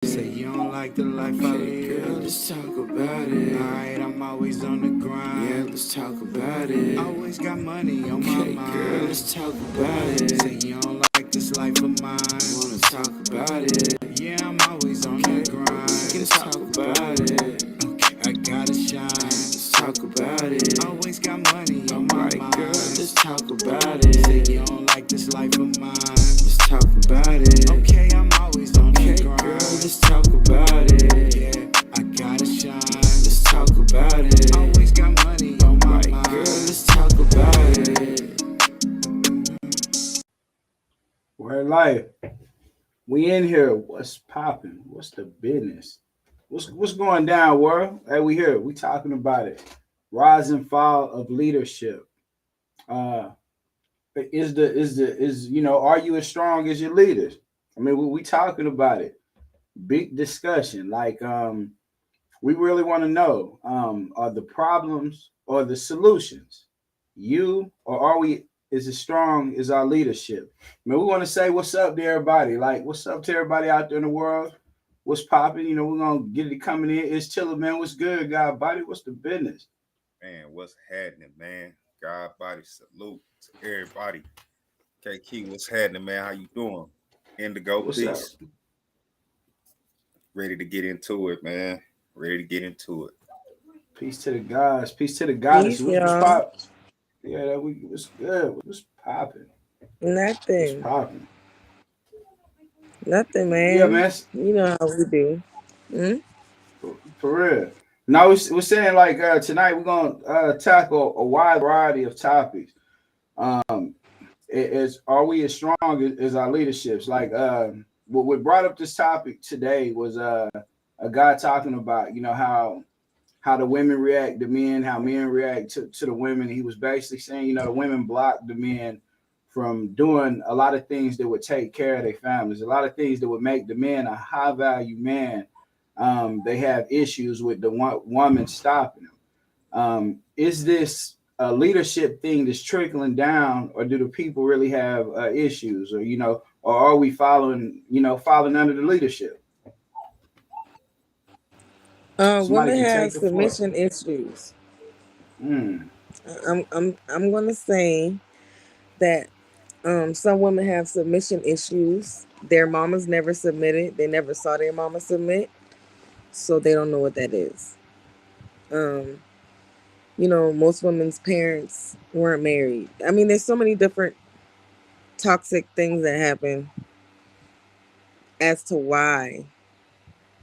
Say you don't like the life I live. Girl, let's talk about it. Alright, I'm always on the grind. Yeah, let's talk about it. Always got money on my mind. Girl, let's talk about it. Say you don't like this life of mine. Wanna talk about it? Yeah, I'm always on the grind. Let's talk about it. Okay, I gotta shine. Let's talk about it. Always got money on my mind. Girl, let's talk about it. Say you don't like this life of mine. Let's talk about it. Okay, I'm always on the grind. Girl, let's talk about it. Yeah, I gotta shine. Let's talk about it. Always got money on my mind. Girl, let's talk about it. Word life. We in here. What's popping? What's the business? What's going down, world? Hey, we here. We talking about it. Rise and fall of leadership. Uh is are you as strong as your leaders? I mean, we talking about it. Big discussion. Like we really want to know are the problems or the solutions you, or are we is as strong as our leadership? I mean, we want to say what's up to everybody. Like, what's up to everybody out there in the world? What's popping? We're gonna get it coming in. It's chilling, man. What's good, God body? What's the business? Man, what's happening, man? God body salute to everybody. KK, what's happening, man? How you doing? Indigo, What's up? peace. Ready to get into it, man. Ready to get into it. Peace to the gods. Peace to the goddess. Peace, What's y'all. pop? Yeah, that we what's good. What's popping? What's Nothing. popping? Nothing, Yeah, man. man. You know how we do. Mm? For real. Now we're saying like tonight we're gonna tackle a wide variety of topics. Um, is are we as strong as our leaderships? Like what brought up this topic today was a guy talking about how the women react to men, how men react to the women. He was basically saying the women block the men from doing a lot of things that would take care of their families, a lot of things that would make the man a high value man. They have issues with the woman stopping them. Is this a leadership thing that's trickling down, or do the people really have issues, or are we following under the leadership? Somebody Women can have take the floor. submission issues. Mm, I'm gonna say that some women have submission issues. Their mamas never submitted. They never saw their mama submit, so they don't know what that is. Um, most women's parents weren't married. I mean, there's so many different toxic things that happen as to why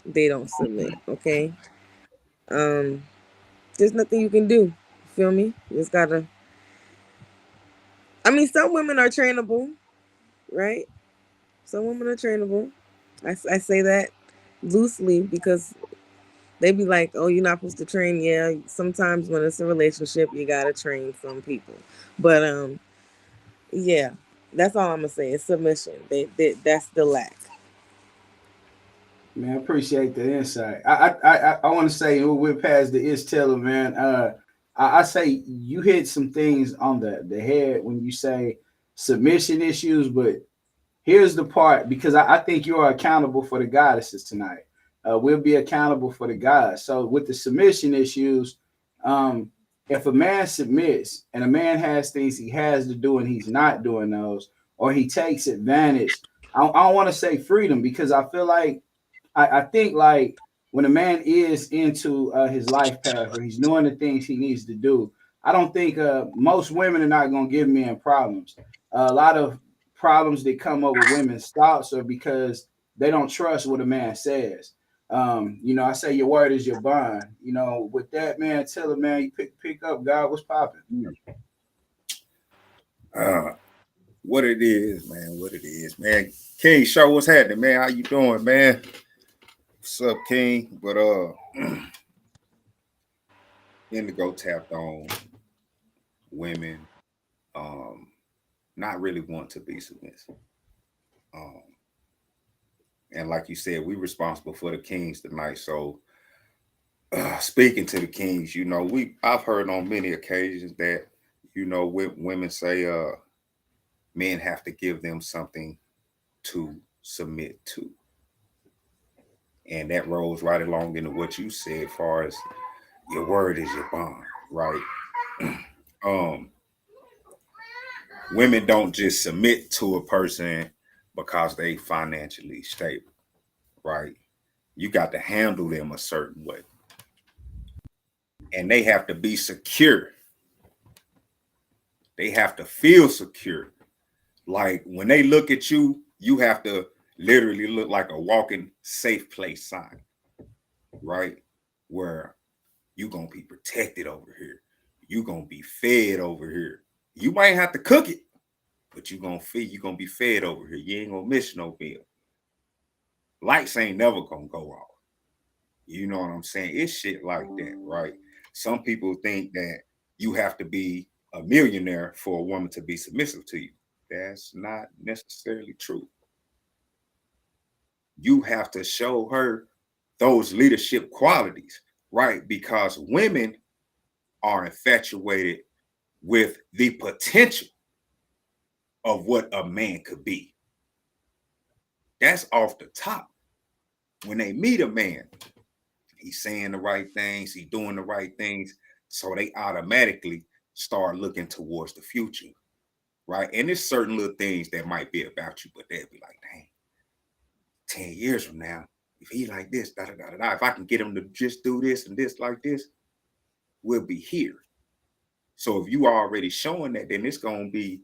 they don't submit. Okay. Um, there's nothing you can do. Feel me? You just gotta. I mean, some women are trainable, right? Some women are trainable. I say that loosely because they be like, "Oh, you're not supposed to train." Yeah, sometimes when it's a relationship, you gotta train some people. But yeah, that's all I'm gonna say. It's submission. That's the lack. man, I appreciate the insight. I want to say we're past the is teller, man. I say you hit some things on the head when you say submission issues, but here's the part, because I think you are accountable for the goddesses tonight. We'll be accountable for the gods. So with the submission issues, um, if a man submits and a man has things he has to do and he's not doing those, or he takes advantage, I don't want to say freedom, because I feel like I think like when a man is into his life path, or he's doing the things he needs to do, I don't think most women are not going to give men problems. A lot of problems that come up with women's thoughts are because they don't trust what a man says. I say your word is your bond. With that, man, tell a man, you pick up, God, what's popping? Uh, what it is, man. What it is, man. King, show what's happening, man. How you doing, man? What's up, King? But Indigo tapped on women not really want to be submissive. Um, and like you said, we responsible for the kings tonight. So speaking to the kings, I've heard on many occasions that women say men have to give them something to submit to. And that rolls right along into what you said, as far as your word is your bond, right? um, Women don't just submit to a person because they financially stable, right? You got to handle them a certain way, and they have to be secure. They have to feel secure. Like when they look at you, you have to literally look like a walking safe place sign, right? Where you gonna be protected over here. You gonna be fed over here. You might have to cook it, but you gonna feed. You gonna be fed over here. You ain't gonna miss no meal. Lights ain't never gonna go off. You know what I'm saying? It's shit like that, right? Some people think that you have to be a millionaire for a woman to be submissive to you. That's not necessarily true. You have to show her those leadership qualities, right? Because women are infatuated with the potential of what a man could be. That's off the top. When they meet a man, he's saying the right things, he's doing the right things, so they automatically start looking towards the future, right? And there's certain little things that might be about you, but they'll be like, dang, 10 years from now, if he like this, da da da da, if I can get him to just do this and this like this, we'll be here. So if you are already showing that, then it's going to be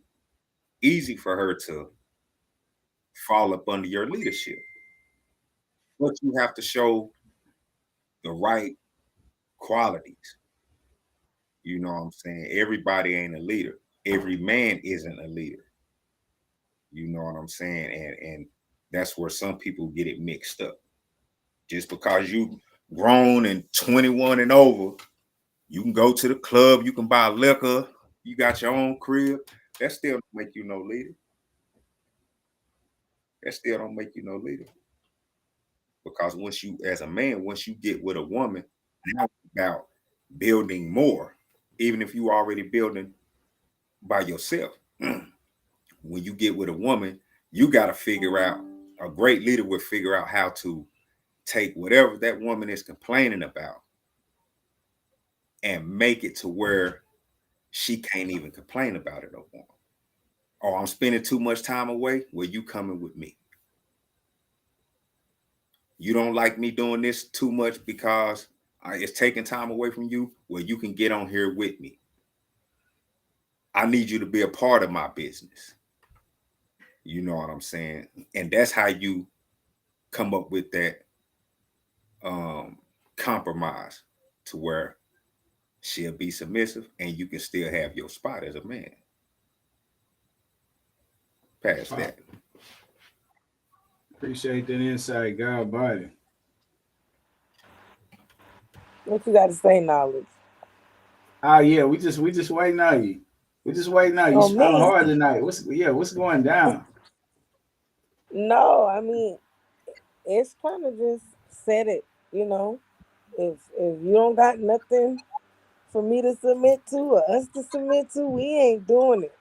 easy for her to fall up under your leadership. But you have to show the right qualities. You know what I'm saying? Everybody ain't a leader. Every man isn't a leader. You know what I'm saying? And that's where some people get it mixed up. Just because you grown and 21 and over, you can go to the club, you can buy liquor, you got your own crib. That still don't make you no leader. That still don't make you no leader. Because once you, as a man, once you get with a woman, now it's about building more, even if you already building by yourself. When you get with a woman, you got to figure out, a great leader will figure out how to take whatever that woman is complaining about and make it to where she can't even complain about it no more. Oh, I'm spending too much time away. Well, you coming with me. You don't like me doing this too much because it's taking time away from you. Well, you can get on here with me. I need you to be a part of my business. You know what I'm saying? And that's how you come up with that compromise to where she'll be submissive and you can still have your spot as a man. Past that. Appreciate that insight, God body. What you got to say, Knowledge? Yeah, we just waiting on you. We just waiting on you. Oh, You spelling man. hard tonight. What's going down? No, I mean, it's kind of just said it, you know. If you don't got nothing for me to submit to or us to submit to, we ain't doing it.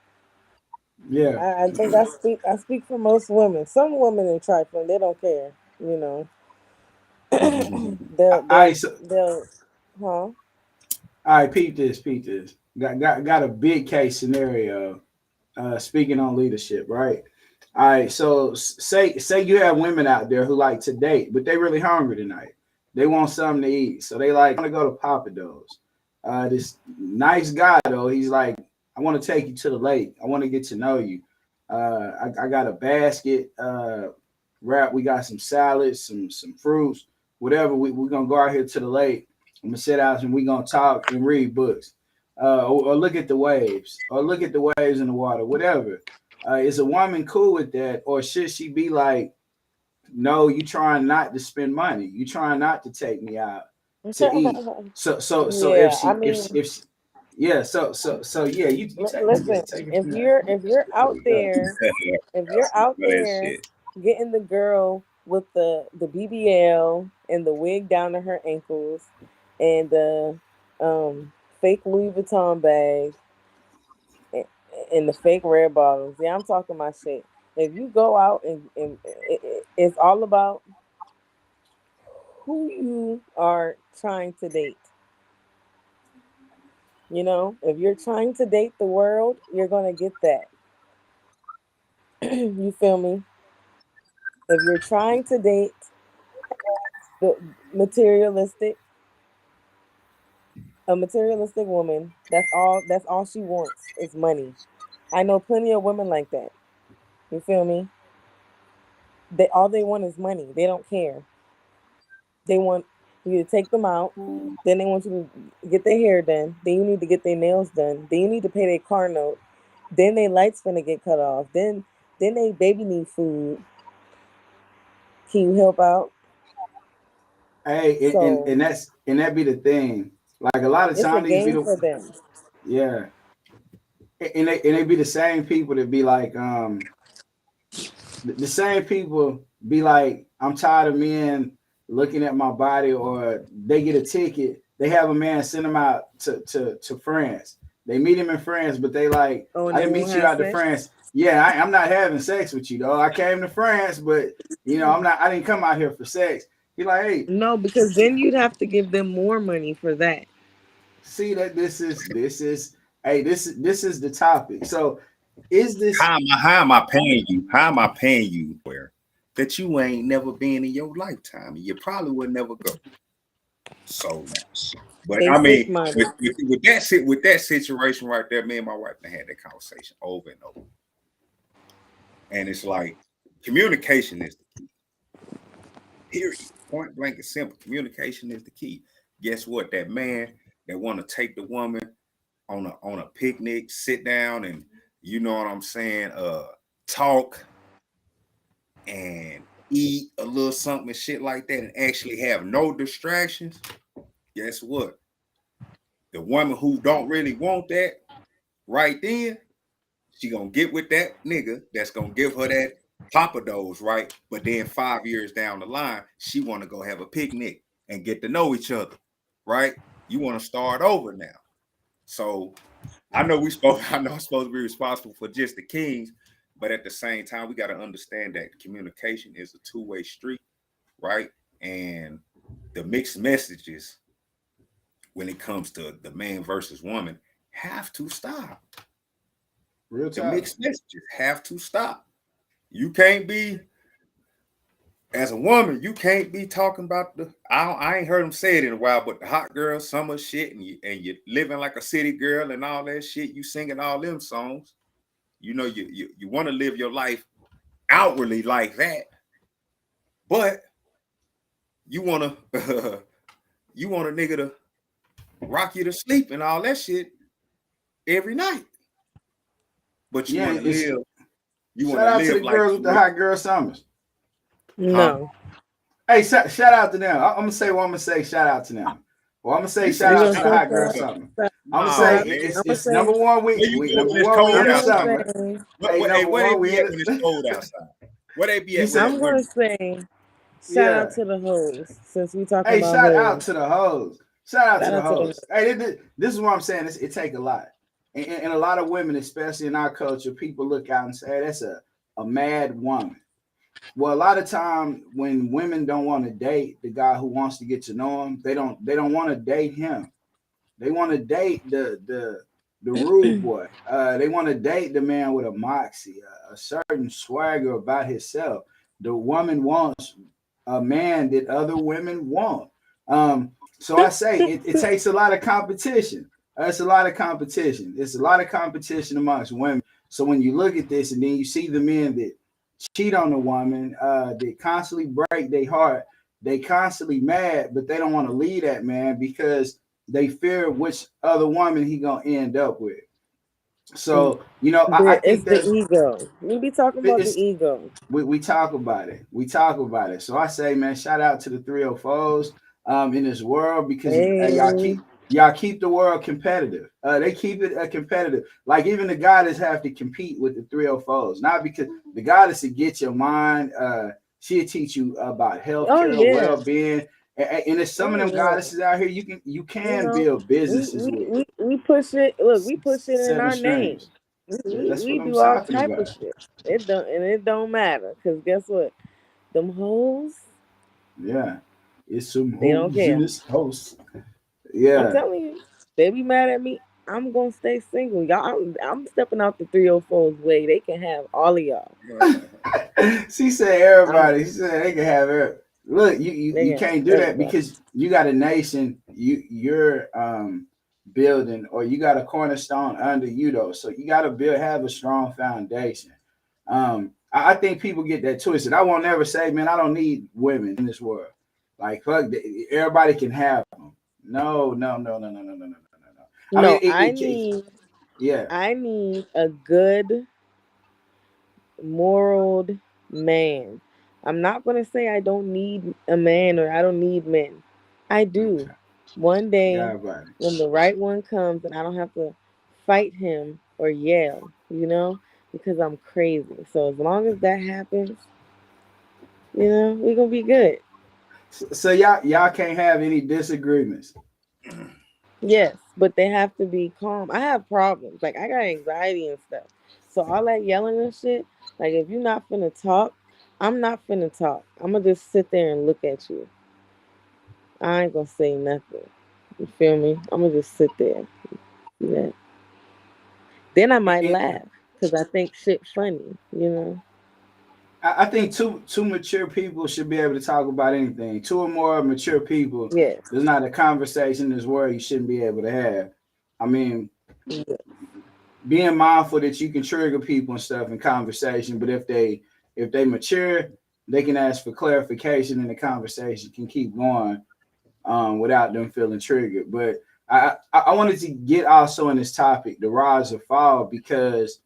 Yeah. I think I speak for most women. Some women in trifling, they don't care, you know. All right, so They'll, huh? all right, peep this. Got a big case scenario. Speaking on leadership, right? All right, so say you have women out there who like to date, but they really hungry tonight. They want something to eat, so they like want to go to Papa Do's. This nice guy though, he's like, I want to take you to the lake. I want to get to know you. I got a basket wrap. We got some salads, some fruits, whatever. We're gonna go out here to the lake. I'm gonna sit out and we're gonna talk and read books. Or look at the waves, or look at the waves in the water, whatever. Is a woman cool with that, or should she be like, no, you trying not to spend money, you trying not to take me out to eat? So Yeah, if she I mean, if she, yeah, so yeah, you listen, take it if from there. you're out there, if you're out That there shit. getting the girl with the BBL and the wig down to her ankles and the fake Louis Vuitton bag and the fake red bottoms, yeah, I'm talking my shit. If you go out and it's all about who you are trying to date. You know, if you're trying to date the world, you're gonna get that. You feel me? If you're trying to date the materialistic, a materialistic woman, that's all she wants is money. I know plenty of women like that. You feel me? They all they want is money. They don't care. They want you to take them out. Then they want you to get their hair done. Then you need to get their nails done. Then you need to pay their car note. Then their lights finna get cut off. Then they baby need food. Can you help out? Hey, So and that be the thing. Like a lot of it's a times these be game for the them. yeah, and they be the same people that be like the same people be like, I'm tired of men looking at my body, or they get a ticket. They have a man send them out to France. They meet him in France, but they like, Oh, and I they didn't won't meet you have out to sex. France. Yeah, I'm not having sex with you, though. I came to France, but you know, I didn't come out here for sex. He like, hey, No, because then you'd have to give them more money for that. see that this is the topic. So is this How am I paying you? How am I paying you where that you ain't never been in your lifetime? And you probably would never go. So, but They I sick mean, minded. with that situation right there, me and my wife had that conversation over and over. And it's like communication is the key. Period. Point blank and simple. Communication is the key. Guess what? That man that want to take the woman on a picnic, sit down and you know what I'm saying, talk and eat a little something and shit like that and actually have no distractions. Guess what? The woman who don't really want that right then, she gonna get with that nigga that's gonna give her that Papa Do's, right? But then 5 years down the line, she want to go have a picnic and get to know each other, right? You want to start over now. So I know I'm supposed to be responsible for just the kings, but at the same time, we got to understand that communication is a two-way street, right? And the mixed messages when it comes to the man versus woman have to stop. real The talk? mixed messages have to stop. You can't be, as a woman, you can't be talking about I ain't heard him say it in a while, but the hot girl summer shit, and you living like a city girl and all that shit. You singing all them songs. You know, you want to live your life outwardly like that, but you want to you want a nigga to rock you to sleep and all that shit every night. But you Yeah, want to live. You want shout to out to live the like girls with the hot girl summers. No. Hey, shout out to them. I'm gonna say what I'm gonna say. Shout out to them. Well, I'm gonna say You shout We're out gonna to the say hot girl shout summer. out. I'm gonna Nah, say man. it's, I'm gonna it's say number one. Where you We go number when it's one. We cold in the I'm outside? gonna summer. say Hey, Hey, number where they one. be We at in when it's the. cold outside? Where they be You at when said, I'm when gonna say shout out yeah. to the hoes since we talking Hey, about shout out hoes. to the hoes. Shout out to Shout the out to the hoes. Hey, this is what I'm saying. It take a lot, and a lot of women, especially in our culture, people look out and say, hey, that's a mad woman. Well, a lot of time when women don't want to date the guy who wants to get to know him, they don't want to date him. They want to date the rude boy. They want to date the man with a moxie, a certain swagger about himself. The woman wants a man that other women want. So I say it takes a lot of competition. It's a lot of competition. It's a lot of competition amongst women. So when you look at this and then you see the men that cheat on the woman, they constantly break their heart, they constantly mad, but they don't want to leave that man because they fear which other woman he gonna end up with. So I It's think the there's ego. We be talking about the it's ego. we talk about it. We talk about it. So I say, man, shout out to the 304s in this world because Hey, y'all keep the world competitive. They keep it competitive. Like even the goddess have to compete with the 304s, not because the goddess will get your mind. She'll teach you about oh healthcare, yeah, well-being, and there's some of oh them yeah. goddesses out here you You can know, build businesses with. we push it. Look, we push it in Seven our name. streams. That's We what I'm do all talking type of about. shit. It don't matter because guess what? Them hoes, Yeah. It's some They don't hoes care. in this house. I'm Yeah. telling you, they be mad at me. I'm gonna stay single, y'all. I'm stepping out the 304's way. They can have all of y'all. She said everybody. She said they can have it. Look, you They can't can do that everybody. because you got a nation you're building, or you got a cornerstone under you though. So you got to have a strong foundation. I think people get that twisted. I won't never say, man, I don't need women in this world. Like fuck, everybody can have them. No. No, Yeah. I need a good moral man. I'm not gonna say I don't need a man or I don't need men. I do. Okay. One day Everybody. when the right one comes and I don't have to fight him or yell, because I'm crazy. So as long as that happens, we're gonna be good. So y'all can't have any disagreements. Yes, but they have to be calm. I have problems. Like I got anxiety and stuff. So all that yelling and shit, like if you're not finna talk, I'm not finna talk. I'm gonna just sit there and look at you. I ain't gonna say nothing. You feel me? I'm gonna just sit there. Yeah. Then I might laugh because I think shit funny. I think two mature people should be able to talk about anything. Two or more mature people, Yes. there's not a conversation in this world you shouldn't be able to have. I mean, Yeah. being mindful that you can trigger people and stuff in conversation, but if they mature, they can ask for clarification and the conversation can keep going without them feeling triggered. But I wanted to get also in this topic, the rise or fall, because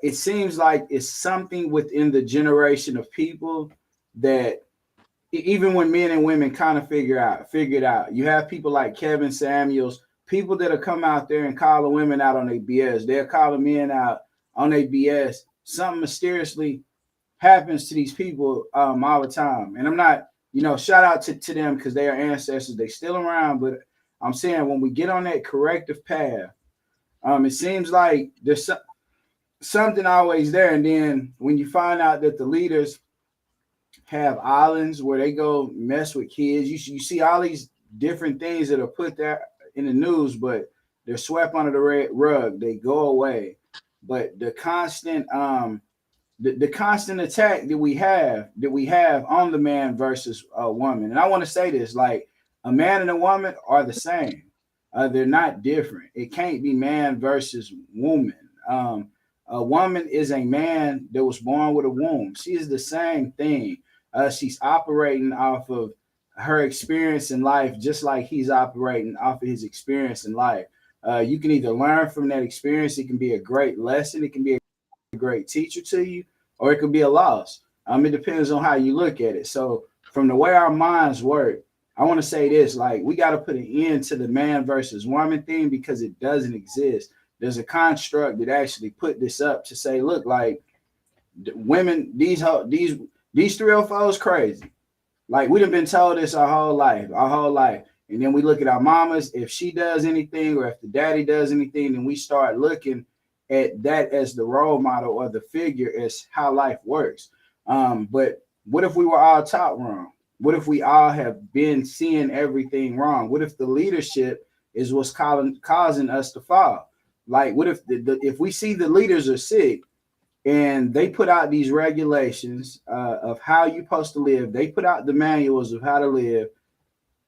it seems like it's something within the generation of people that even when men and women kind of figure it out. You have people like Kevin Samuels, people that'll come out there and call the women out on their BS. They'll call the men out on their BS. Something mysteriously happens to these people all the time. And I'm not, shout out to them because they are ancestors. They still around, but I'm saying when we get on that corrective path, it seems like there's something always there. And then when you find out that the leaders have islands where they go mess with kids, you see all these different things that are put there in the news, but they're swept under the red rug. They go away. But the constant the constant attack that we have on the man versus a woman. And I want to say this, like a man and a woman are the same. They're not different. It can't be man versus woman. A woman is a man that was born with a womb. She is the same thing. She's operating off of her experience in life, just like he's operating off of his experience in life. You can either learn from that experience. It can be a great lesson. It can be a great teacher to you, or it could be a loss. It depends on how you look at it. So from the way our minds work, I want to say this, like we got to put an end to the man versus woman thing because it doesn't exist. There's a construct that actually put this up to say, look, like women, these 304s crazy. Like we done been told this our whole life. And then we look at our mamas. If she does anything or if the daddy does anything, then we start looking at that as the role model or the figure as how life works. But what if we were all taught wrong? What if we all have been seeing everything wrong? What if the leadership is what's causing us to fall? Like, what if if we see the leaders are sick and they put out these regulations of how you're supposed to live, they put out the manuals of how to live,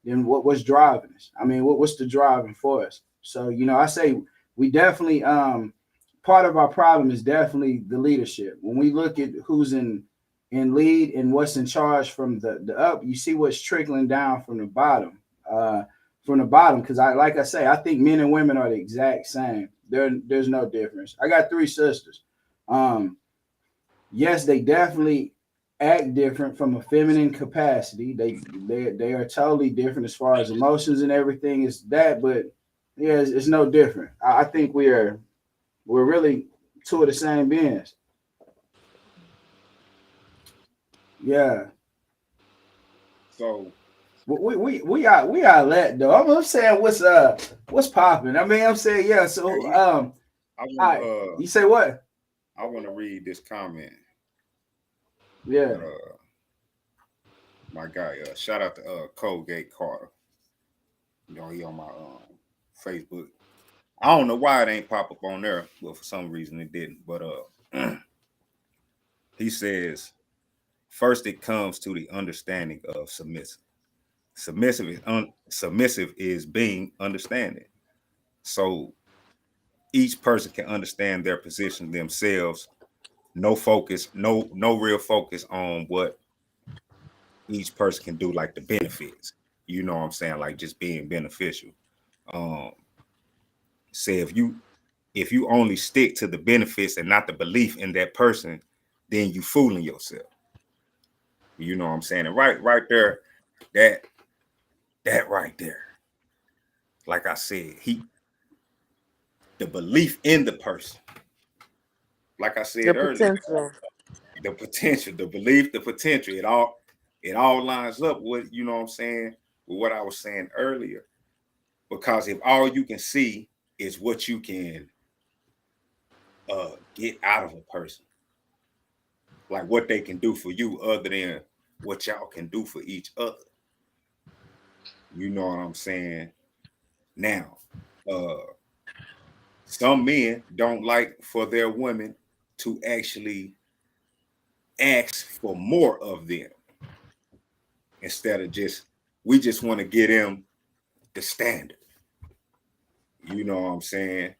then what's driving us? I mean, what's the driving force? So, I say we definitely, part of our problem is definitely the leadership. When we look at who's in lead and what's in charge from the up, you see what's trickling down from the bottom. Because I think men and women are the exact same. There's no difference. I got 3 sisters. Yes, they definitely act different from a feminine capacity. They are totally different as far as emotions and everything is that, but yeah, it's no different. I think we're really 2 of the same beings. Yeah. So we are let though. I'm saying what's popping. I mean, I'm saying yeah. So you say what? I want to read this comment. Yeah. My guy, shout out to Colgate Carter. You know, he on my Facebook. I don't know why it ain't pop up on there, but for some reason it didn't. But he says, first it comes to the understanding of submissive. Submissive is being understanding. So each person can understand their position themselves. No focus, no real focus on what each person can do, like the benefits. You know what I'm saying? Like just being beneficial. Say if you only stick to the benefits and not the belief in that person, then you fooling yourself. You know what I'm saying? And right there, that right there. Like I said, the belief in the person. Like I said earlier, the potential, the belief, the potential, it all lines up with, you know what I'm saying, with what I was saying earlier. Because if all you can see is what you can get out of a person, like what they can do for you other than what y'all can do for each other. You know what I'm saying? Now, some men don't like for their women to actually ask for more of them. Instead of we just want to get them the standard. You know what I'm saying?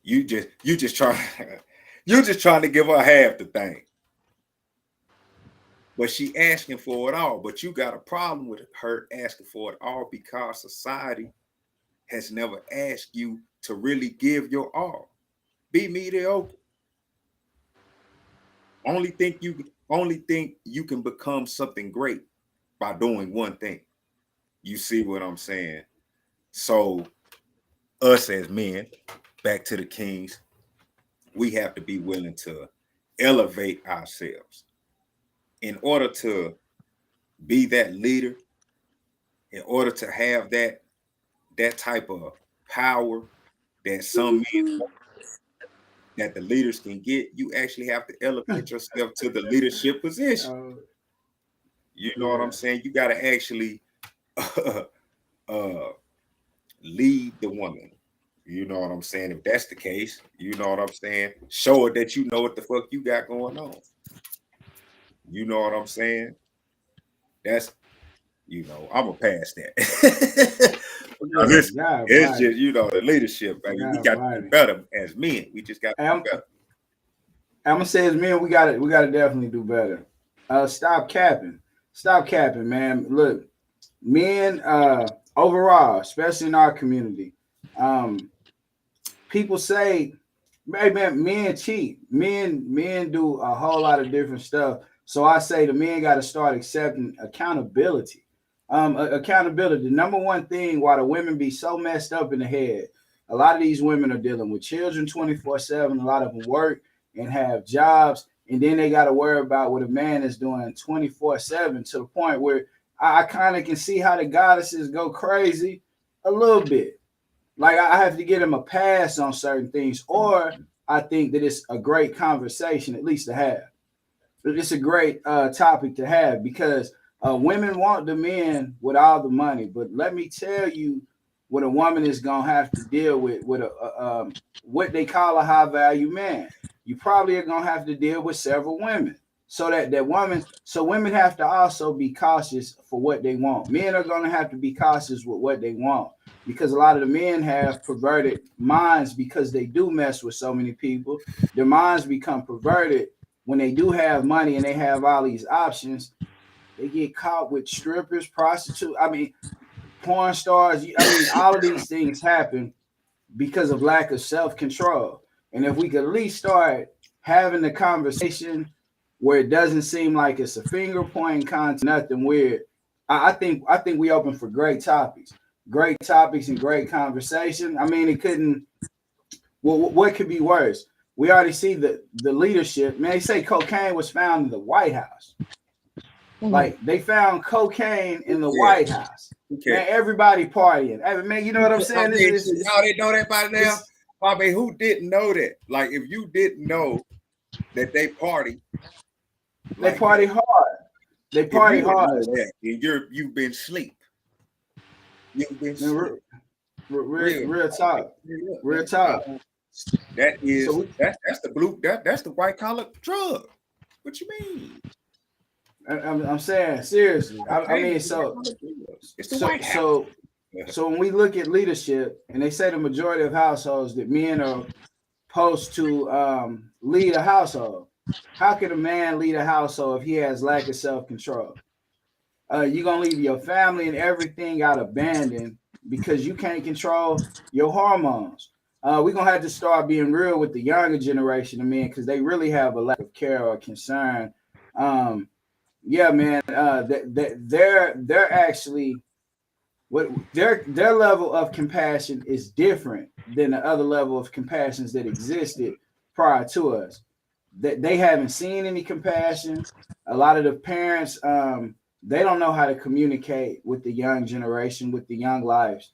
You just trying to give her half the thing. But she asking for it all. But you got a problem with her asking for it all because society has never asked you to really give your all. Be mediocre. Only think you can become something great by doing one thing. You see what I'm saying? So us as men, back to the kings, we have to be willing to elevate ourselves. In order to be that leader, in order to have that type of power that some men, that the leaders can get, you actually have to elevate yourself to the leadership position. You know what I'm saying? You got to actually lead the woman. You know what I'm saying? If that's the case, you know what I'm saying? Show her that you know what the fuck you got going on. You know what I'm saying? That's, you know, I'm going to pass that. It's just, you know, the leadership, baby. We got to do better as men. We just got to do better. I'm going to say as men, we got to definitely do better. Stop capping. Stop capping, man. Look, men overall, especially in our community, people say, man, men cheat. Men do a whole lot of different stuff. So I say the men got to start accepting accountability. Accountability. The number one thing why the women be so messed up in the head, a lot of these women are dealing with children 24/7. A lot of them work and have jobs, and then they got to worry about what a man is doing 24/7, to the point where I kind of can see how the goddesses go crazy a little bit. Like I have to get them a pass on certain things, or I think that it's a great conversation, at least to have. It's a great topic to have, because women want the men with all the money, but let me tell you what a woman is gonna have to deal with a what they call a high value man. You probably are gonna have to deal with several women, so women have to also be cautious for what they want. Men are gonna have to be cautious with what they want, because a lot of the men have perverted minds because they do mess with so many people. Their minds become perverted when they do have money and they have all these options. They get caught with strippers, prostitutes, porn stars. All of these things happen because of lack of self-control. And if we could at least start having the conversation where it doesn't seem like it's a finger pointing content, nothing weird, I think we open for great topics and great conversation. It couldn't. Well, what could be worse? We already see the leadership. Man, they say cocaine was found in the White House. Like they found cocaine in the White House. Okay. Man, everybody partying. Man, you know what I'm saying? Y'all didn't know that by now? Bobby, who didn't know that? Like, if you didn't know that they party. They party hard. They If party you don't know hard. that, and you've been sleep. You've been Man, sleep. real talk. Real talk. That is So that's the blue that's the white collar drug. What you mean? I'm saying seriously. I mean, so It's the so White House. so so when we look at leadership, and they say the majority of households that men are supposed to lead a household. How can a man lead a household if he has lack of self-control? You're gonna leave your family and everything out abandoned because you can't control your hormones. We're gonna have to start being real with the younger generation of men because they really have a lack of care or concern. Yeah, man, they're actually what their level of compassion is different than the other level of compassions that existed prior to us. That they haven't seen any compassion. A lot of the parents, they don't know how to communicate with the young generation, with the young lives.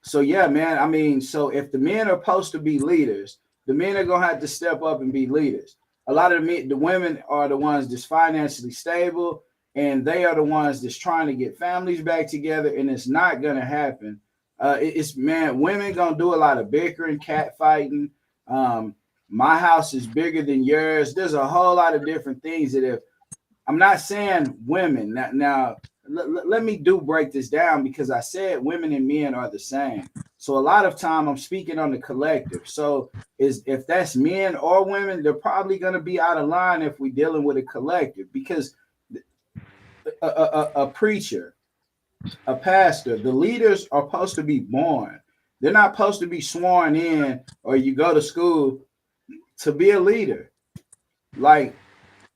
So yeah, man. I mean, so if the men are supposed to be leaders, the men are gonna have to step up and be leaders. A lot of the women are the ones that's financially stable, and they are the ones that's trying to get families back together, and it's not gonna happen. It's man, women gonna do a lot of bickering, cat fighting. My house is bigger than yours. There's a whole lot of different things that if I'm not saying women now let me break this down because I said women and men are the same. So a lot of time I'm speaking on the collective. So if that's men or women, they're probably going to be out of line if we're dealing with a collective because a preacher, a pastor, the leaders are supposed to be born. They're not supposed to be sworn in or you go to school to be a leader. Like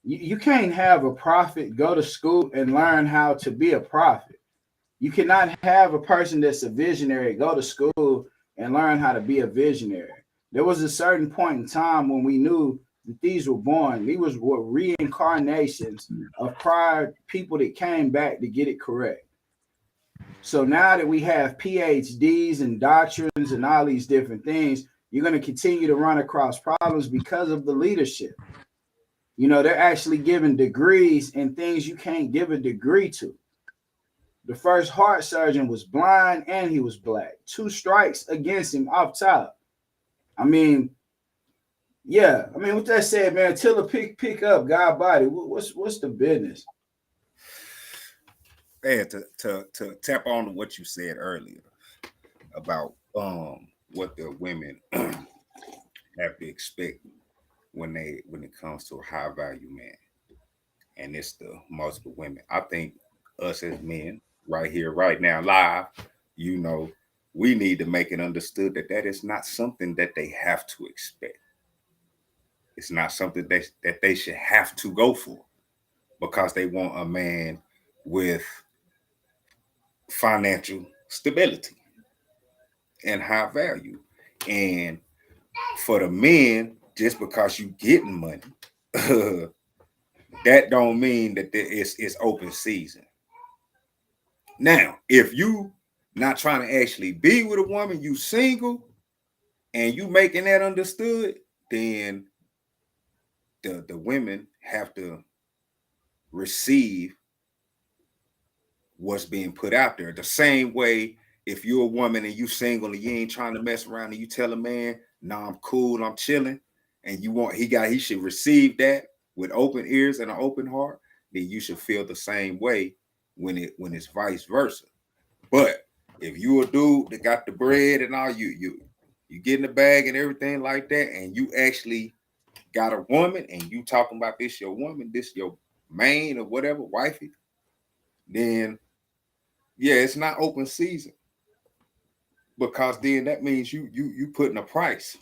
you can't have a prophet go to school and learn how to be a prophet. You cannot have a person that's a visionary go to school and learn how to be a visionary. There was a certain point in time when we knew that these were born. These were reincarnations of prior people that came back to get it correct. So now that we have PhDs and doctrines and all these different things, you're going to continue to run across problems because of the leadership. You know, they're actually giving degrees in things you can't give a degree to. The first heart surgeon was blind and he was black. 2 strikes against him off top. I mean, yeah. I mean, with that said, man, Tiller pick up God body. What's the business? Man, to tap on to what you said earlier about what the women have to expect when it comes to a high value man, and it's the multiple women. I think us as men, right here, right now, live, you know, we need to make it understood that is not something that they have to expect. It's not something that they should have to go for because they want a man with financial stability and high value. And for the men, just because you getting money, that don't mean that it's open season. Now, if you not trying to actually be with a woman, you single, and you making that understood, then the women have to receive what's being put out there. The same way, if you're a woman and you single and you ain't trying to mess around and you tell a man, "Nah, I'm cool, I'm chilling," and he should receive that with open ears and an open heart, then you should feel the same way when it's vice versa. But if you a dude that got the bread and all, you get in the bag and everything like that, and you actually got a woman and you talking about this your woman, this your main or whatever, wifey, then yeah, it's not open season. Because then that means you putting a price.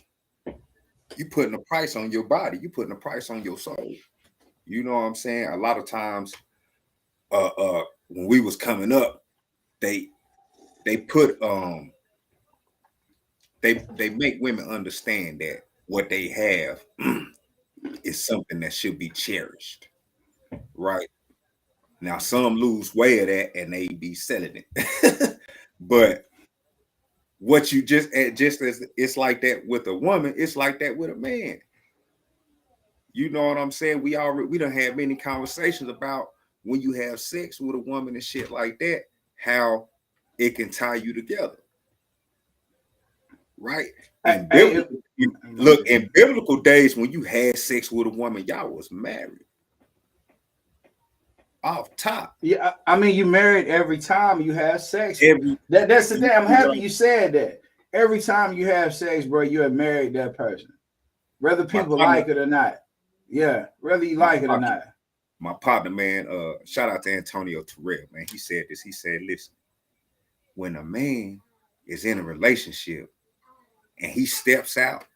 You putting a price on your body. You putting a price on your soul. You know what I'm saying? A lot of times, when we was coming up, they put they make women understand that what they have is something that should be cherished, right? Now some lose way of that and they be selling it, but what you just as it's like that with a woman, it's like that with a man. You know what I'm saying? We done had many conversations about when you have sex with a woman and shit like that, how it can tie you together. Right? Look, in biblical days, when you had sex with a woman, y'all was married. Off top. Yeah, I mean, you married every time you have sex. That's the thing. I'm happy you said that. Every time you have sex, bro, you have married that person, whether people like it or not. Yeah, whether you like it or not. My partner, man, shout out to Antonio Terrell, man. He said this. He said, listen, when a man is in a relationship and he steps out,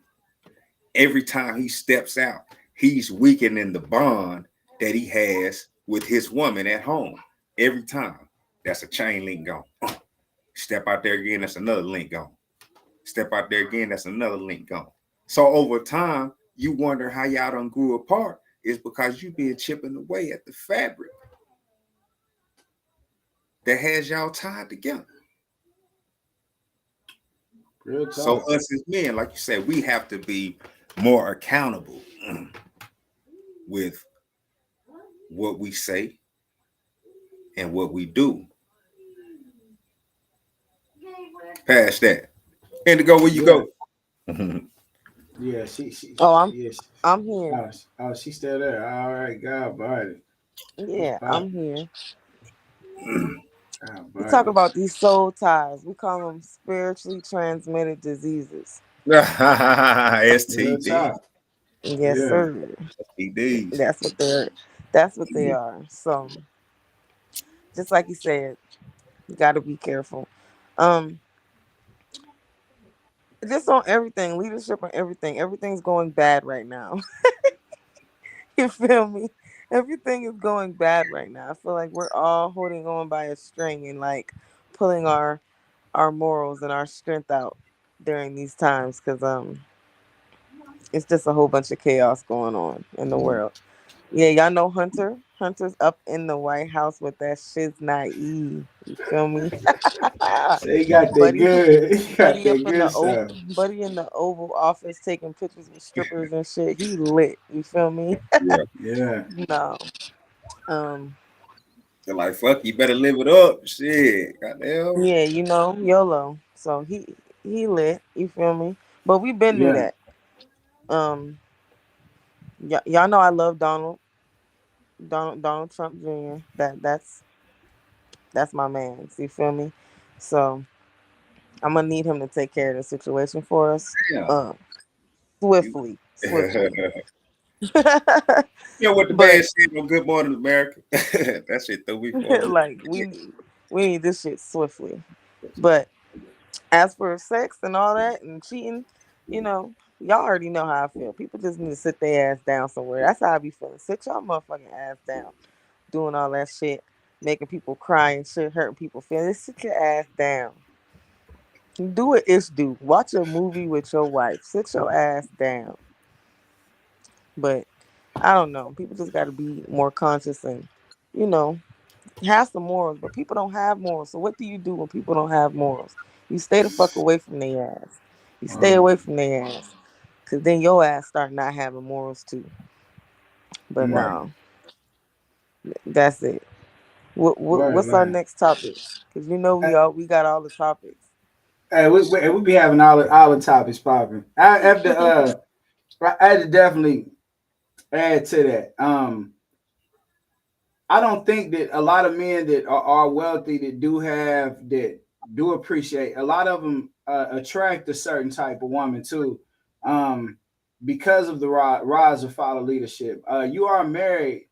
every time he steps out, he's weakening the bond that he has with his woman at home. Every time. That's a chain link gone. Step out there again, that's another link gone. Step out there again, that's another link gone. So over time, you wonder how y'all done grew apart. It's because you been chipping away at the fabric that has y'all tied together. So us as men, like you said, we have to be more accountable with what we say and what we do. Past that. Indigo, where you go? Yeah, I'm here. Oh, she's still there. All right, God, buddy. Yeah, I'm here. We talk about these soul ties. We call them spiritually transmitted diseases. STD. Yes, sir. STDs. That's what they are. So, just like you said, you got to be careful. Just on everything, leadership on everything. Everything's going bad right now. You feel me? Everything is going bad right now. I feel like we're all holding on by a string and like pulling our morals and our strength out during these times because it's just a whole bunch of chaos going on in the world. Yeah, y'all know Hunter. Hunter's up in the White House with that shit's naive. You feel me? So he got that good. He got that good stuff. Buddy in the Oval Office taking pictures with strippers and shit. He lit. You feel me? Yeah. No. They're like, fuck, you better live it up. Shit. Goddamn. Yeah, you know, YOLO. So he lit. You feel me? But we been knew that. Y'all know I love Donald Trump Jr. That's my man. You feel me? So I'm gonna need him to take care of the situation for us. Swiftly. You know what the man said on Good Morning America? That shit threw me for like we need this shit swiftly. But as for sex and all that and cheating, you know, y'all already know how I feel. People just need to sit their ass down somewhere. That's how I be feeling. Sit y'all motherfucking ass down. Doing all that shit, making people cry and shit, hurting people feelings. Sit your ass down. Do what Ish do. Watch a movie with your wife. Sit your ass down. But I don't know. People just got to be more conscious and, you know, have some morals. But people don't have morals. So what do you do when people don't have morals? You stay the fuck away from their ass. You stay away from their ass. Because then your ass start not having morals too. But no. That's it. What's our next topic? Because you know we got all the topics. Hey, we be having all the topics popping. I have to definitely add to that. I don't think that a lot of men that are wealthy that do appreciate, a lot of them attract a certain type of woman too, because of the rise of father leadership. You are married,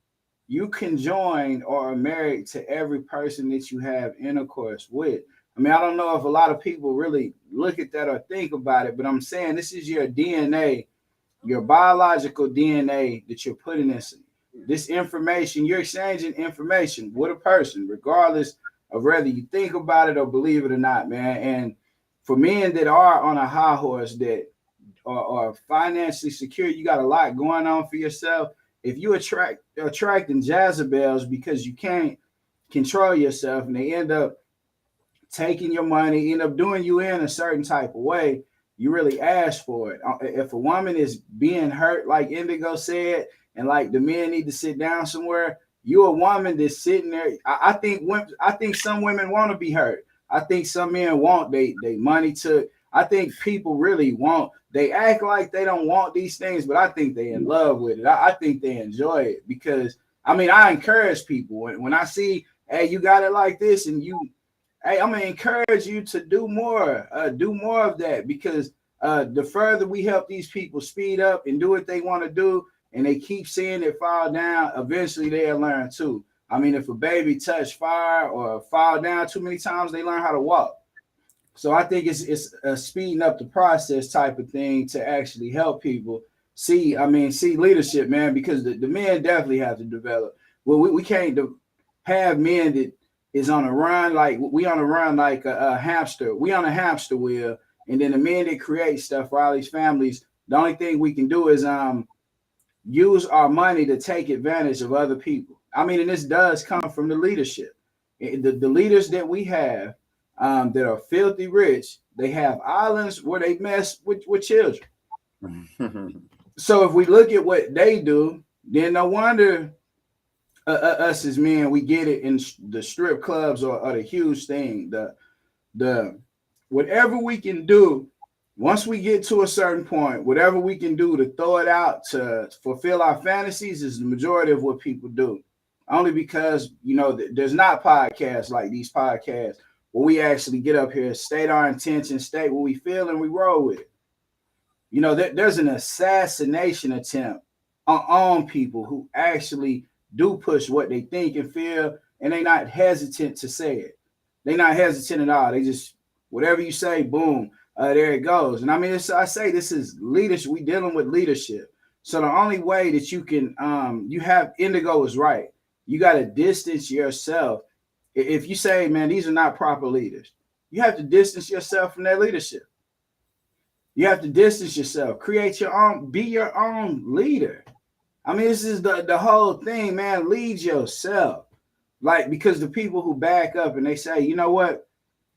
you can join or are married to every person that you have intercourse with. I mean, I don't know if a lot of people really look at that or think about it, but I'm saying this is your DNA, your biological DNA that you're putting this information. You're exchanging information with a person, regardless of whether you think about it or believe it or not, man. And for men that are on a high horse, that are financially secure, you got a lot going on for yourself. If you attracting Jezebels because you can't control yourself and they end up taking your money, end up doing you in a certain type of way, you really ask for it. If a woman is being hurt, like Indigo said, and like the men need to sit down somewhere, You a woman that's sitting there. I think some women want to be hurt. I think some men want they money to. I think people really want. They act like they don't want these things, but I think they in love with it. I think they enjoy it because I mean I encourage people when I see, hey, you got it like this, and you, hey, I'm gonna encourage you to do more of that because the further we help these people speed up and do what they want to do, and they keep seeing it fall down, eventually they'll learn too. I mean, if a baby touch fire or fall down too many times, they learn how to walk. So I think it's a speeding up the process type of thing to actually help people see. I mean, see leadership, man, because the men definitely have to develop. Well, we can't have men that is on a run like we on a run like a hamster. We on a hamster wheel, and then the men that create stuff for all these families. The only thing we can do is use our money to take advantage of other people. I mean, and this does come from the leadership. The leaders that we have that are filthy rich, they have islands where they mess with children. So if we look at what they do, then no wonder us as men, we get it in the strip clubs or the huge thing. The whatever we can do, once we get to a certain point, whatever we can do to throw it out to fulfill our fantasies is the majority of what people do. Only because, you know, there's not podcasts like these podcasts where we actually get up here, state our intention, state what we feel, and we roll with it. You know, there's an assassination attempt on people who actually do push what they think and feel, and they're not hesitant to say it. They're not hesitant at all. They just, whatever you say, boom, there it goes. And I mean, I say this is leadership. We dealing with leadership. So the only way that you can, you have Indigo is right. You got to distance yourself. If you say, man, these are not proper leaders, you have to distance yourself from their leadership. You have to distance yourself, create your own, be your own leader. I mean, this is the whole thing, man. Lead yourself. Like, because the people who back up and they say, you know what?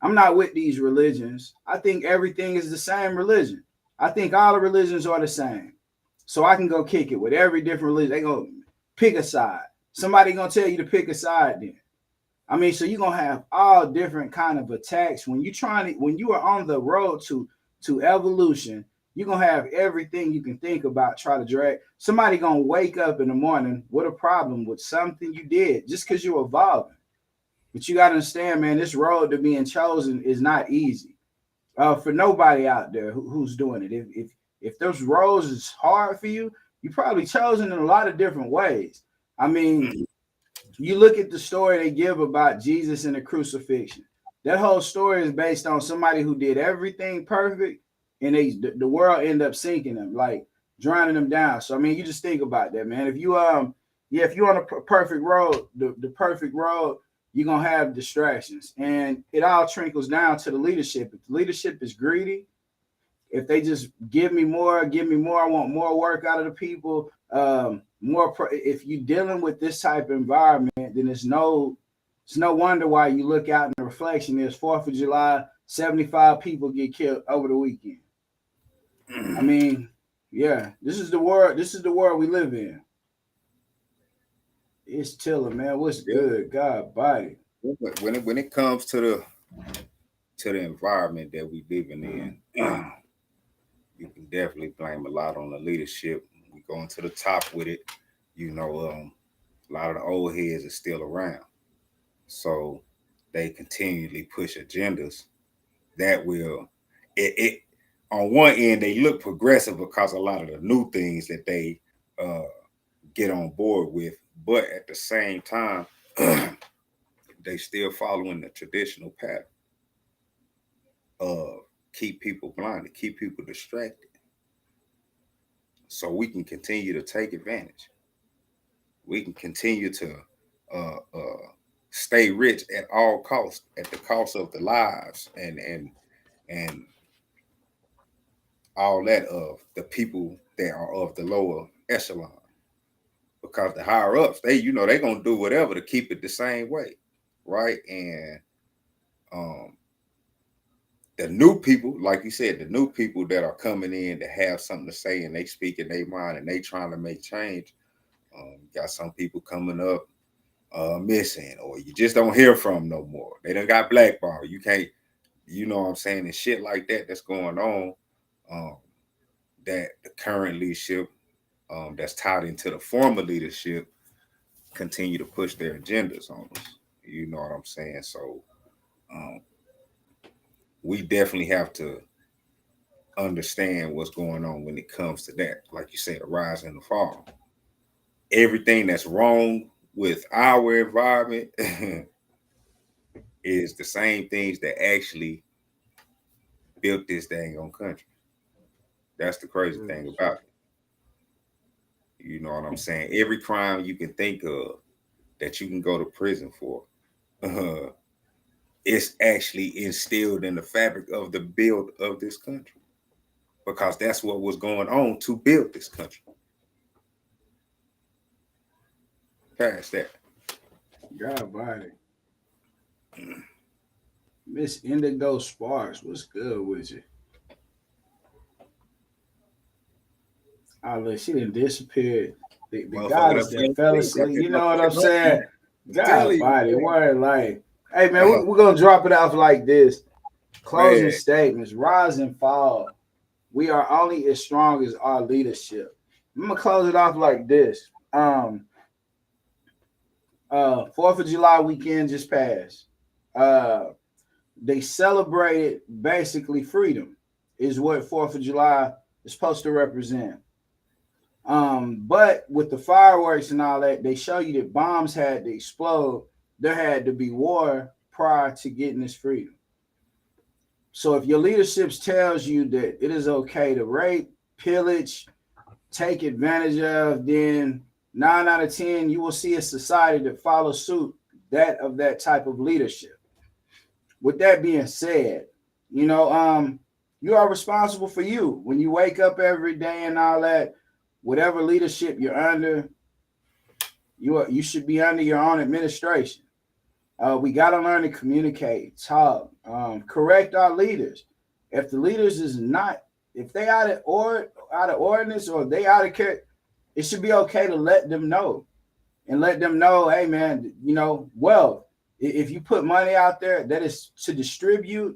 I'm not with these religions. I think everything is the same religion. I think all the religions are the same. So I can go kick it with every different religion. They go pick a side. Somebody gonna tell you to pick a side then. I mean, so you're gonna have all different kind of attacks when you are on the road to evolution. You're gonna have everything you can think about, try to drag. Somebody gonna wake up in the morning with a problem with something you did just because you're evolving. But you gotta understand, man, this road to being chosen is not easy. For nobody out there who's doing it. If those roads is hard for you, you're probably chosen in a lot of different ways. I mean, you look at the story they give about Jesus and the crucifixion. That whole story is based on somebody who did everything perfect, and the world ended up sinking them, like drowning them down. So I mean, you just think about that, man. If you if you're on a perfect road, the perfect road, you're gonna have distractions, and it all trickles down to the leadership. If the leadership is greedy, if they just give me more, I want more work out of the people. If you're dealing with this type of environment, then it's no wonder why you look out in the reflection. There's 4th of July, 75 people get killed over the weekend. I mean, yeah, this is the world. This is the world we live in. It's Tiller, man. What's good? God body. When it comes to the environment that we living in, you can definitely blame a lot on the leadership. We going to the top with it. You know, a lot of the old heads are still around, so they continually push agendas that will it on one end they look progressive because a lot of the new things that they get on board with, but at the same time they still following the traditional pattern of keep people blinded, keep people distracted, so we can continue to take advantage. We can continue to stay rich at all costs, at the cost of the lives and all that of the people that are of the lower echelon. Because the higher ups, they're gonna do whatever to keep it the same way, right? And the new people, like you said, the new people that are coming in to have something to say and they speak in their mind and they trying to make change. Got some people coming up missing, or you just don't hear from them no more. They done got blackballed. You can't, you know what I'm saying, and shit like that that's going on. That the current leadership that's tied into the former leadership continue to push their agendas on us. You know what I'm saying? So we definitely have to understand what's going on when it comes to that. Like you said, the rise and the fall. Everything that's wrong with our environment is the same things that actually built this dang on country. That's the crazy thing about it. You know what I'm saying? Every crime you can think of that you can go to prison for, it's actually instilled in the fabric of the build of this country, because that's what was going on to build this country. Past that. God body. Miss Indigo Sparks, what's good with you? Oh, look, she didn't disappear. The goddess that fell asleep. You know what I'm saying? God body, word, like, hey man, we're gonna drop it off like this. Closing statements, rise and fall. We are only as strong as our leadership. I'm gonna close it off like this. 4th of July weekend just passed. They celebrated basically freedom, is what 4th of July is supposed to represent. But with the fireworks and all that, they show you that bombs had to explode. There had to be war prior to getting this freedom. So if your leadership tells you that it is okay to rape, pillage, take advantage of, then 9 out of 10, you will see a society that follows suit that of that type of leadership. With that being said, you know, you are responsible for you. When you wake up every day and all that, whatever leadership you're under, you should be under your own administration. We got to learn to communicate, talk, correct our leaders. If the leaders is not, if they out of ordinance or they out of care, it should be okay to let them know and let them know, hey man, you know, well, if you put money out there that is to distribute,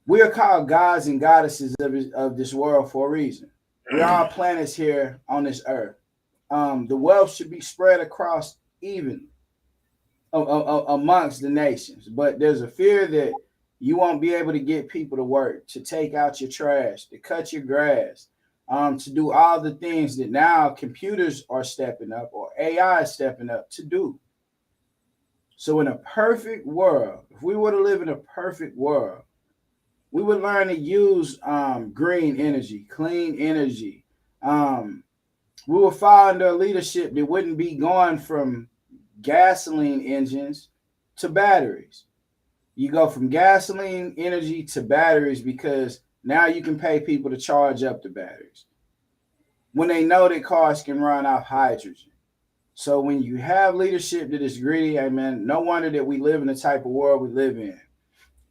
we are called gods and goddesses of this world for a reason. We are planets here on this earth. The wealth should be spread across even amongst the nations, but there's a fear that you won't be able to get people to work, to take out your trash, to cut your grass, to do all the things that now computers are stepping up or AI is stepping up to do. So in a perfect world, if we were to live in a perfect world, we would learn to use green energy, clean energy. We would follow under a leadership that wouldn't be going from gasoline engines to batteries. You go from gasoline energy to batteries because now you can pay people to charge up the batteries when they know that cars can run off hydrogen. So when you have leadership that is greedy, hey man, no wonder that we live in the type of world we live in.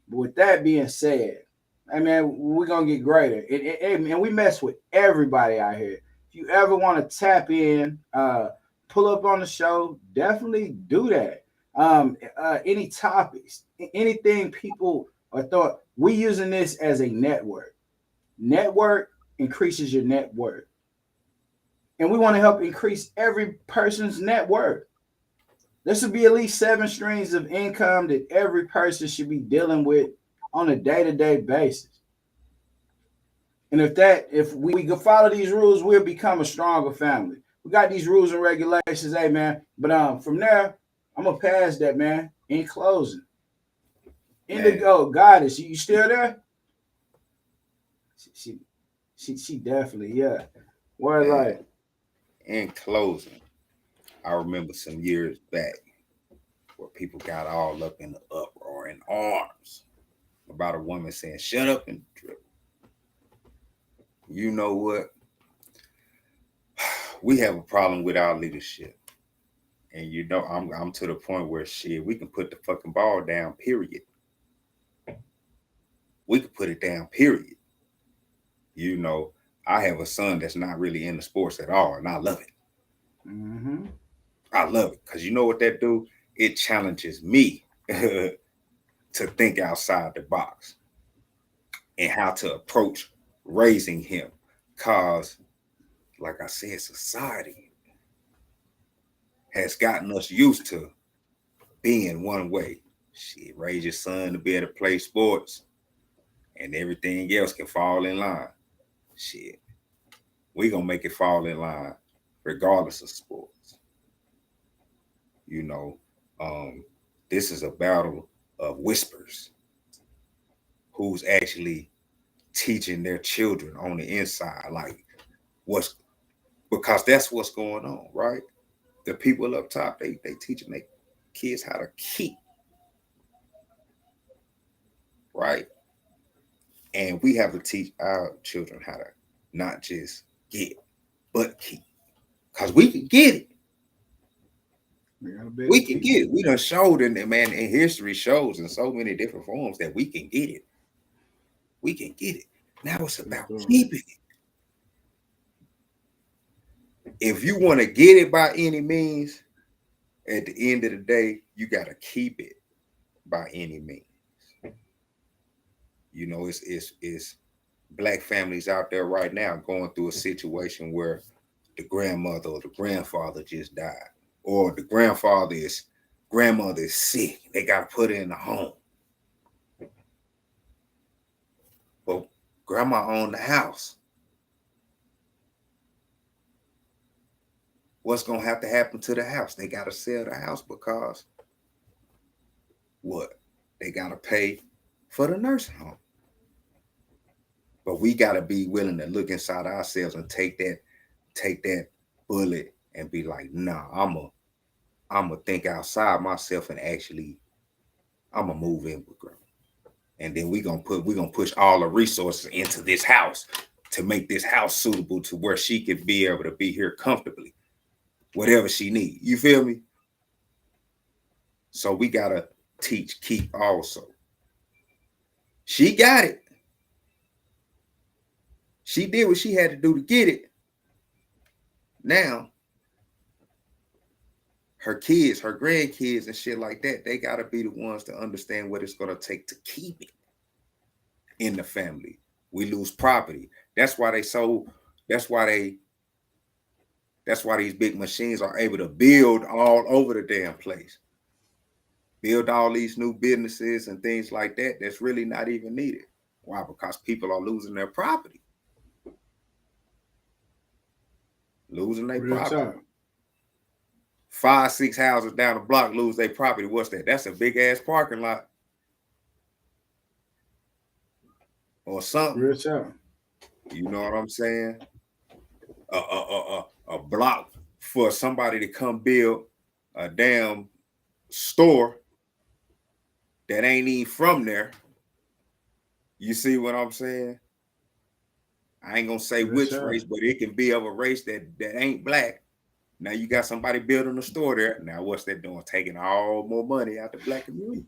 But with that being said, hey man, we're going to get greater. And we mess with everybody out here. If you ever want to tap in, pull up on the show, definitely do that. Any topics, anything people are thought, we using this as a network. Network increases your net worth. And we want to help increase every person's net worth. This would be at least 7 streams of income that every person should be dealing with on a day-to-day basis. And if we can follow these rules, we'll become a stronger family. We got these rules and regulations, hey man. But from there, I'm gonna pass that, man. In closing, Indigo Goddess, you still there? She definitely, yeah. Word like. In closing, I remember some years back where people got all up in the uproar in arms about a woman saying, "Shut up and drip." You know what? We have a problem with our leadership. And you know, I'm to the point where shit, we can put the fucking ball down, period. We can put it down, period. You know, I have a son that's not really into sports at all, and I love it. Mm-hmm. I love it because you know what that do? It challenges me to think outside the box and how to approach raising him. Cause, like I said, society has gotten us used to being one way. Shit, raise your son to be able to play sports, and everything else can fall in line. Shit, we gonna make it fall in line regardless of sports. You know, this is a battle of whispers. Who's actually teaching their children on the inside, like what's, because that's what's going on, right? The people up top, they teaching their kids how to keep, right? And we have to teach our children how to not just get, but keep. Because we can get it. We can get it. We done showed in there, man, and history shows in so many different forms that we can get it. We can get it. Now it's about keeping it. If you want to get it by any means, at the end of the day, you got to keep it by any means. You know, it's Black families out there right now going through a situation where the grandmother or the grandfather just died, or the grandmother is sick. They got to put her in the home. Well, grandma owned the house. What's going to have to happen to the house? They got to sell the house because what? They got to pay for the nursing home. But we got to be willing to look inside ourselves and take that bullet and be like, nah, I'm gonna think outside myself and actually I'm gonna move in with grandma. And then we're gonna push all the resources into this house to make this house suitable to where she could be able to be here comfortably, whatever she needs. You feel me? So we gotta teach keep also. She got it. She did what she had to do to get it. Now, her kids, her grandkids and shit like that, they gotta be the ones to understand what it's gonna take to keep it in the family. We lose property. That's why these big machines are able to build all over the damn place. Build all these new businesses and things like that that's really not even needed. Why? Because people are losing their property. Losing their property. 5-6 houses down the block lose their property. What's that? That's a big ass parking lot. Or something. Real talk. You know what I'm saying? A block for somebody to come build a damn store that ain't even from there. You see what I'm saying? I ain't gonna say which race, but it can be of a race that ain't Black. Now you got somebody building a store there. Now what's that doing? Taking all more money out the Black community.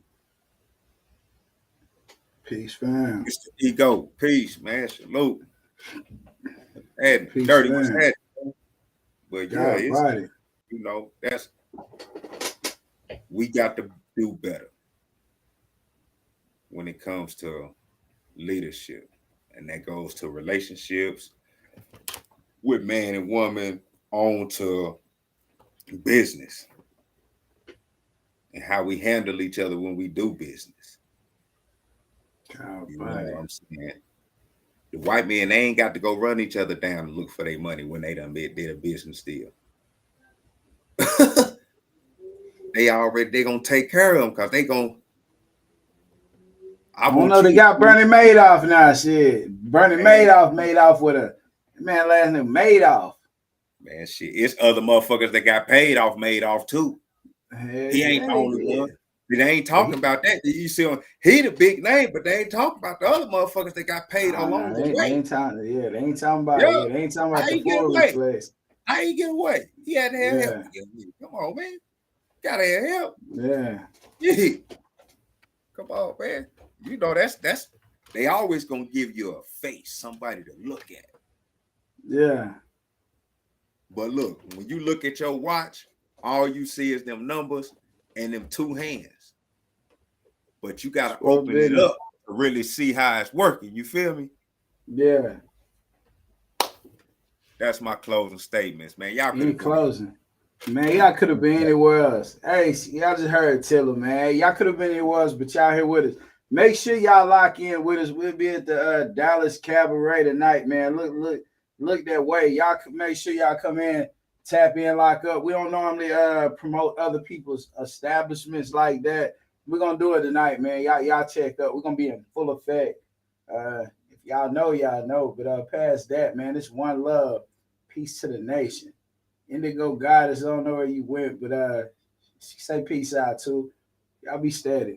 Peace, fam. Mr. Ego, peace, man. Salute. And Peace, dirty man. was that. But yeah, it's, body. you know, we got to do better when it comes to leadership. And that goes to relationships with man and woman, on to business and how we handle each other when we do business. You know what I'm saying? The white men, they ain't got to go run each other down and look for their money when they done did a business deal. They gonna take care of them because they gonna. I don't know. They got Bernie Madoff now. Shit, Bernie Madoff made off with a man last name Madoff. Man, shit, it's other motherfuckers that got paid off Madoff too. He ain't the only one. They ain't talking about that. You see, he the big name, but they ain't talking about the other motherfuckers that got paid along the way. They ain't talking about the full replace. How he get away? He had to have help. Come on, man. Gotta have help. Yeah. Come on, man. You know that's they always gonna give you a face, somebody to look at. Yeah. But look, when you look at your watch all you see is them numbers and them two hands. But you got to Well, open it up to really see how it's working. You feel me? Yeah. That's my closing statements, man. Y'all In could closing, man, y'all could have been anywhere else. Hey, y'all just heard Tiller, man. Y'all could have been anywhere else, but y'all here with us. Make sure y'all lock in with us. We'll be at the Dallas Cabaret tonight, man. Look that way. Y'all can make sure y'all come in, tap in, lock up. We don't normally promote other people's establishments like that. We're gonna do it tonight, man. Y'all check up. We're gonna be in full effect. If y'all know, y'all know. But past that, man, it's one love. Peace to the nation. Indigo Goddess, I don't know where you went, but she say peace out too. Y'all be steady.